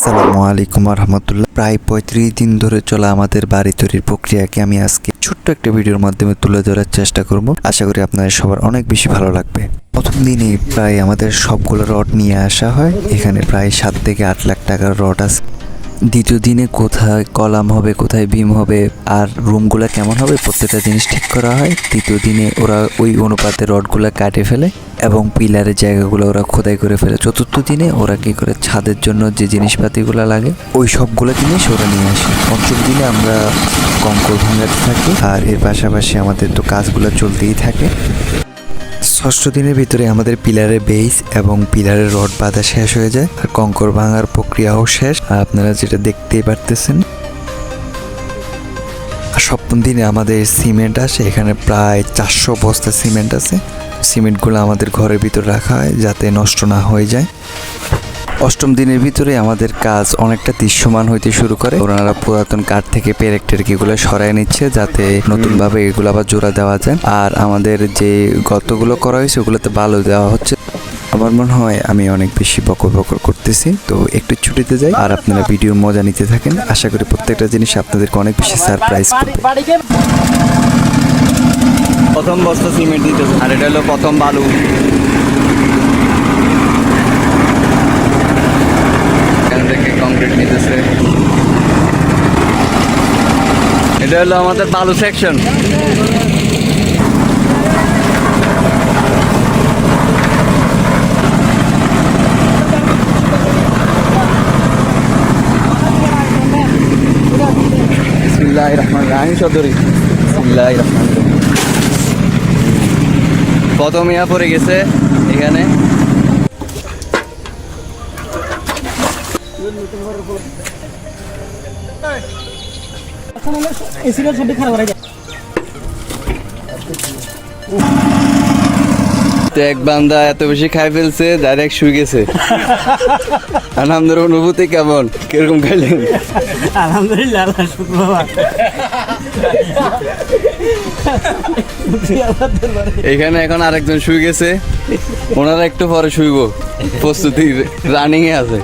আসসালামু আলাইকুম রহমতুল্লাহ। প্রায় ৩৫ দিন ধরে চলা আমাদের বাড়ি তৈরির প্রক্রিয়াকে আমি আজকে ছোট্ট একটা ভিডিওর মাধ্যমে তুলে ধরার চেষ্টা করব। আশা করি আপনাদের সবার অনেক বেশি ভালো লাগবে। প্রথম দিনেই প্রায় আমাদের সবগুলো রড নিয়ে আসা হয়। এখানে প্রায় ৭ থেকে ৮ লাখ টাকার রড আছে। দ্বিতীয় দিনে কোথায় কলাম হবে, কোথায় বিম হবে, আর রুমগুলো কেমন হবে, প্রত্যেকটা জিনিস ঠিক করা হয়। তৃতীয় দিনে ওরা ওই অনুপাতে রডগুলো কাটে ফেলে এবং পিলারের জায়গাগুলো ওরা খোদাই করে ফেলে। চতুর্থ দিনে ওরা কী করে ছাদের জন্য যে জিনিসপাতিগুলো লাগে ওই সবগুলো জিনিস ওরা নিয়ে আসে। পঞ্চম দিনে আমরা কঙ্কর ভাঙাতে থাকি, আর এর পাশাপাশি আমাদের তো কাজগুলো চলতেই থাকে। ষষ্ঠ দিনের ভিতরে আমাদের পিলারের বেস এবং পিলারের রড বাঁধা শেষ হয়ে যায়, আর কঙ্কর ভাঙার প্রক্রিয়াও শেষ, আর আপনারা যেটা দেখতেই পারতেছেন। আর সপ্তম দিনে আমাদের সিমেন্ট আসে। এখানে প্রায় ৪০০ বস্তা সিমেন্ট আছে। সিমেন্টগুলো আমাদের ঘরের ভিতর রাখা হয় যাতে নষ্ট না হয়ে যায়। অষ্টম দিনের ভিতরে আমাদের কাজ অনেকটা দৃশ্যমান হইতে শুরু করে। ওনারা পুরাতন কাঠ থেকে পেরেক টেরেক এগুলো সরাই নিচ্ছে যাতে নতুনভাবে এগুলো আবার জোড়া দেওয়া যায়। আর আমাদের যে গর্তগুলো করা হয়েছে ওগুলোতে বালু দেওয়া হচ্ছে। আমার মনে হয় আমি অনেক বেশি বকর বকর করতেছি, তো একটু ছুটিতে যাই আর আপনারা ভিডিও মজা নিতে থাকেন। আশা করি প্রত্যেকটা জিনিস আপনাদেরকে অনেক বেশি সারপ্রাইজ করবে। প্রথম বস্তা সিমেন্ট দিতেছে, আর এটা হলো প্রথম বালু। এখান থেকে কংক্রিট নিতেছে। এটা হলো আমাদের বালু সেকশন। বিসমিল্লাহির রহমানির রহিম সদরি। বিসমিল্লাহির রহমানির রহিম। প্রথম ইয়া পড়ে গেছে এখানে। এক বান্দা এত বেশি খাই ফেলছে ডাইরেক্ট শুয়ে গেছে। আপনাদের অনুভূতি কেমন, কিরকম খাইলেন? আলহামদুলিল্লাহ, এখানে এখন আরেকজন শুয়ে গেছে, ওনারা একটু পরে শুইব, প্রস্তুতি রানিং এ আছে।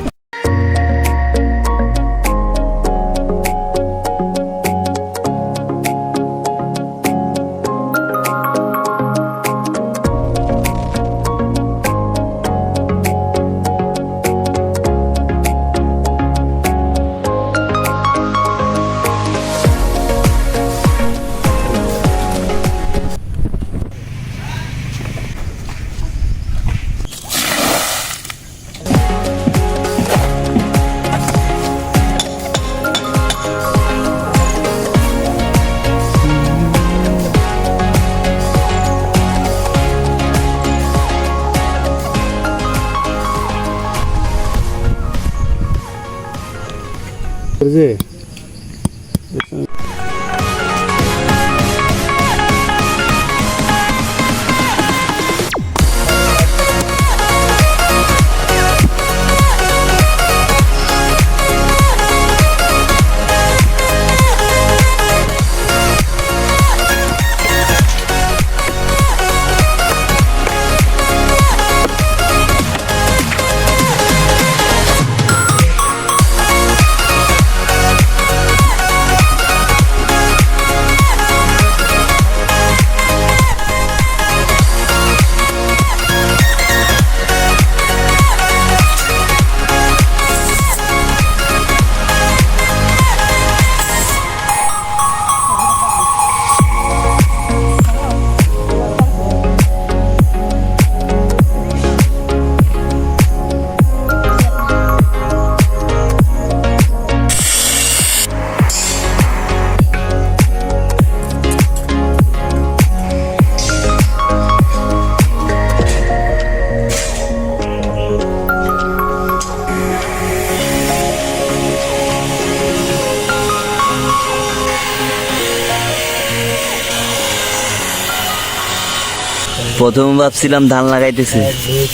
প্রথম ভাবছিলাম ধান লাগাইতেছে,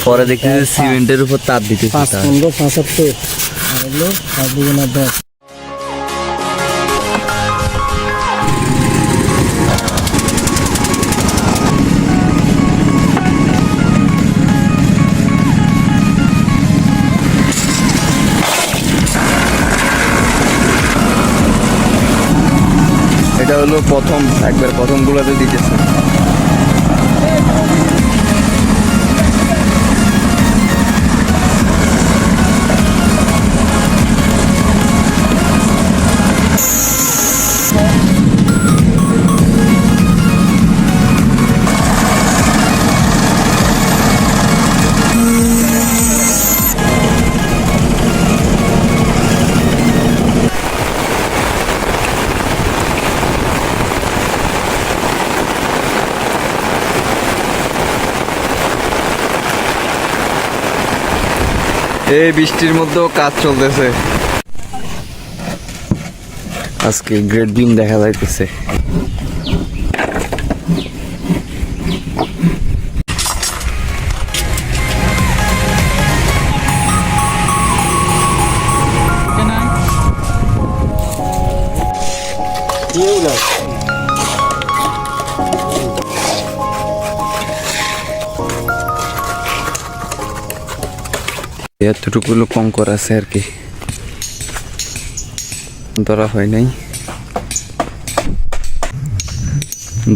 পরে দেখতেছি সিমেন্টের উপর তাপ দিতেছে। 5-15-75 আর হলো 5-10। এটা হলো প্রথম গুলাতে দিতেছে। এই বৃষ্টির মধ্যেও কাজ চলতেছে। আজকে গ্রেট বিম দেখা যাইতেছে। এতটুকু কঙ্কর আছে আর কি, ধরা হয় নাই।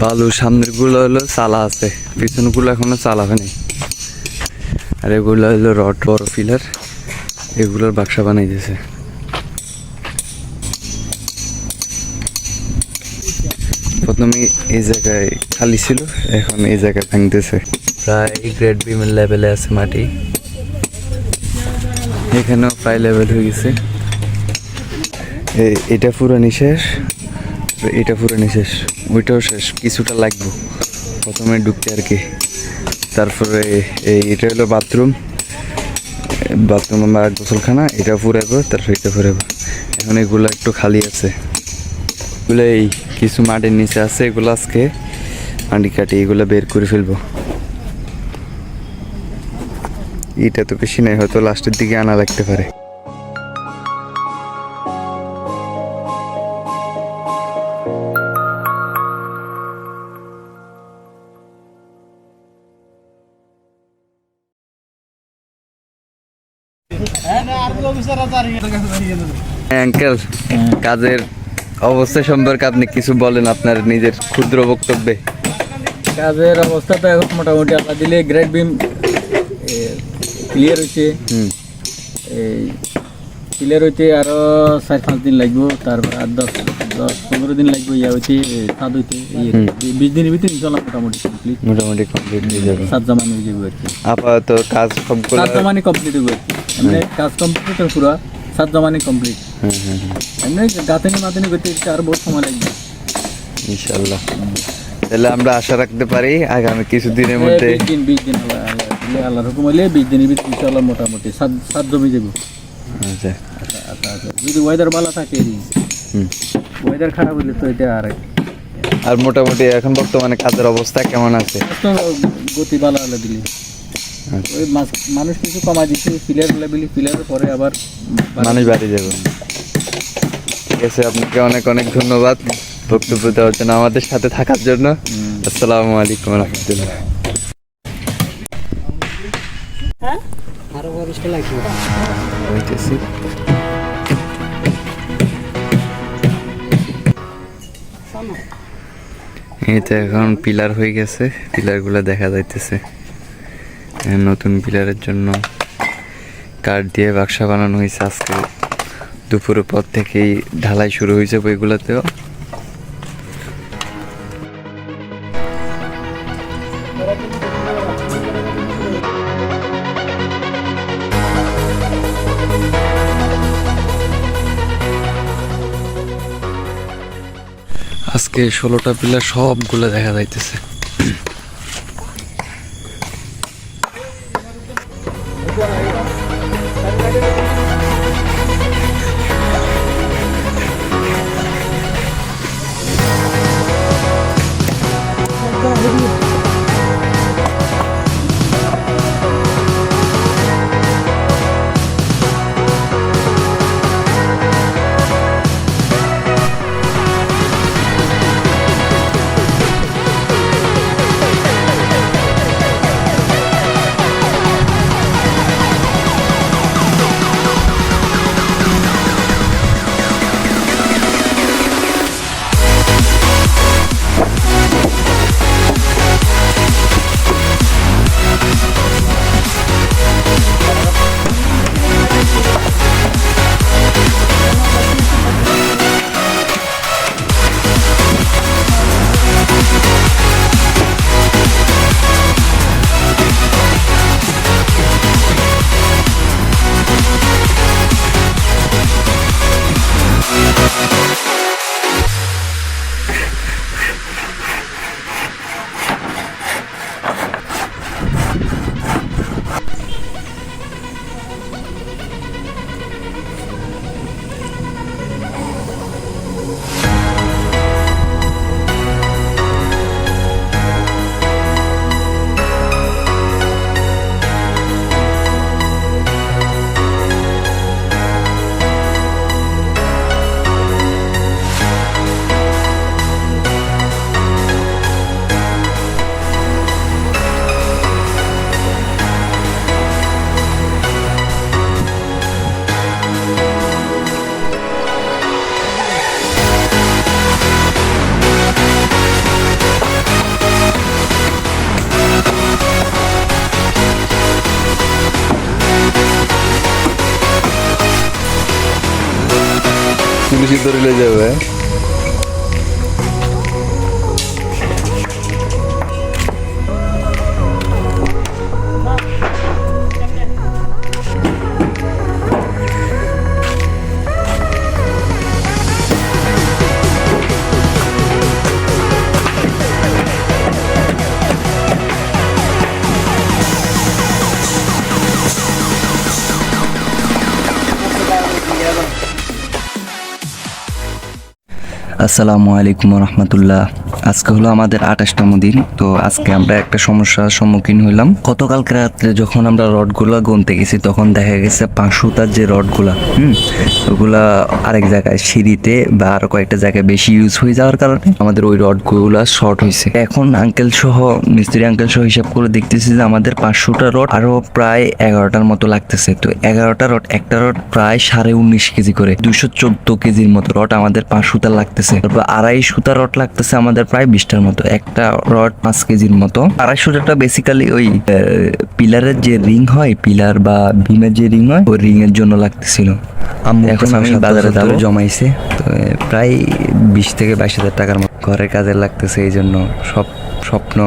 বালু সামনের গুলো হলো চালা আছে, পিছন গুলো এখনো চালা হয়নি। আর এগুলো হলো রড বড় পিলার, এগুলোর বাক্সা বানাই দিয়েছে। প্রথমে এই জায়গায় খালি ছিল, এখন এই জায়গায় ভাঙতেছে। প্রায় গ্রেড বিমের লেভেলে আছে মাটি, এখানেও প্রায় লেভেল হয়ে গেছে। এটা পুরানি শেষ, এটা পুরানি শেষ, ওইটাও শেষ, কিছুটা লাগবে প্রথমে ঢুকতে আর কি। তারপরে এটা হলো বাথরুম আমার গোসলখানা, এটা ফুরাবো, তারপরে এটা ফুরাবো। এখন এগুলো একটু খালি আছে, এগুলো এই কিছু মাটির নিচে আছে, এগুলো আজকে মাটি কাটি এগুলো বের করে ফেলবো। এটা তো বেশি নাই, হয়তো লাস্টের দিকে আনা লাগতে পারে। আঙ্কেল, কাজের অবস্থা সম্পর্কে আপনি কিছু বলেন আপনার নিজের ক্ষুদ্র বক্তব্যে। কাজের অবস্থা তো এখন মোটামুটি আল্লাহ দিলে গ্রেড বিম ক্লিয়ার হয়েছে। এই ক্লিয়ার হইতে আরো 4-5 দিন লাগবে, তারপর আর 10-15 দিন লাগবে ইয়া হইতে, ছাদ হইতে 20 দিনের ভিতরে ইনশাল্লাহ মোটামুটি কমপ্লিট হয়ে যাবে, সাত জামানি হয়ে যাবে আর কি। আপাতত কাজ সবগুলো সাত জামানি কমপ্লিট হবে আর কি, এমনি কাজ কমপ্লিট পুরো সাত জামানি কমপ্লিট। এমনি গাঁথনি মাথানি করতে আর বহুত সময় লাগবে ইনশাল্লাহ। তাহলে আমরা আশা রাখতে পারি আগামী কিছু দিনের মধ্যে 20 দিন আল্লাহর হুকুম হলে 20 দিনের ভিতরে ইনশাল্লাহ মোটামুটি সাত জমি যাবো। আচ্ছা আচ্ছা, যদি ওয়েদার ভালো থাকে, ওয়েদার খারাপ হলে তো এটা আর মোটামুটি এখন বর্তমানে কাজের অবস্থা কেমন আছে? তো গতি ভালো হলে দিলে ওই মানুষ কিছু কমাই দিচ্ছে, ফিলার লেভেলি ফিলারের পরে আবার মানুষ বাড়ি যাবে। ঠিক আছে, আপনাকে অনেক অনেক ধন্যবাদ বক্তব্য দেওয়ার জন্য, আমাদের সাথে থাকার জন্য। আসসালামু আলাইকুম রহমতুল্লাহ। এই তো এখন পিলার হয়ে গেছে, পিলারগুলো দেখা যাইতেছে। নতুন পিলারের জন্য কাঠ দিয়ে বাক্সা বানানো হয়েছে। আজকে দুপুরের পর থেকেই ঢালাই শুরু হয়েছে বইগুলোতেও। আজকে 16টা পিলার সবগুলো দেখা যাইতেছে। বেশি ধরে যাবে। আসসালামু আলাইকুম রহমতুল্লাহ। আজকে হলো আমাদের 28তম দিন। তো আজকে আমরা একটা সমস্যার সম্মুখীন হইলাম। গতকালকে রাত্রে যখন আমরা রডগুলা গুনতে গেছি তখন দেখা গেছে 500 তার যে রডগুলা ওগুলা আরেক জায়গায় সিঁড়িতে বা আরো কয়েকটা জায়গায় বেশি ইউজ হয়ে যাওয়ার কারণে আমাদের ওই রডগুলা শর্ট হয়েছে। এখন আঙ্কেল সহ মিস্ত্রি আঙ্কেল সহ হিসাব করে দেখতেছি যে আমাদের 500টা রড আরো প্রায় 11টার মতো লাগতেছে। তো 11টা রড, একটা রড প্রায় 19.5 কেজি করে, 214 কেজির মতো রড আমাদের 500টা লাগতেছে। তারপর 250 রড লাগতেছে আমাদের প্রায় 20টার মতো, একটা রড 5 কেজির মতো। 250টা বেসিক্যালি ওই পিলারের যে রিং হয়, পিলার বা বিমের যে রিং হয়, ওই রিং এর জন্য লাগতেছিল। এখন আমি বাজারে দাম জমাইছে, তো প্রায় 20 থেকে 22 হাজার টাকার মতো ঘরের কাজে লাগতেছে। এই জন্য সব স্বপ্ন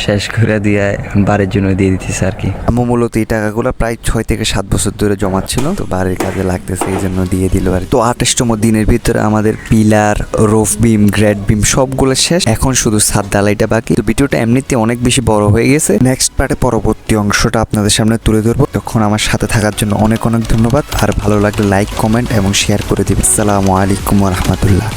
শেষ করে দিয়ে বাড়ির জন্য দিয়ে দিতেছে আর কি। আম্মু মূলত এই টাকাগুলো প্রায় 6 থেকে 7 বছর ধরে জমাচ্ছিল, তো বাড়ির কাজে লাগতেছে এই জন্য দিয়ে দিল আর কি। তো 28তম দিনের ভিতরে আমাদের পিলার, রুফ বিম, গ্রেড বিম সবগুলো শেষ। এখন শুধু ছাদ ঢালাইটা বাকি। তো ভিডিওটা এমনিতে অনেক বেশি বড় হয়ে গেছে। নেক্সট পার্টে পরবর্তী অংশটা আপনাদের সামনে তুলে ধরবো। তখন আমার সাথে থাকার জন্য অনেক অনেক ধন্যবাদ। আর ভালো লাগলে লাইক, কমেন্ট এবং শেয়ার করে দিবেন। আসসালামু আলাইকুম রহমতুল্লাহ।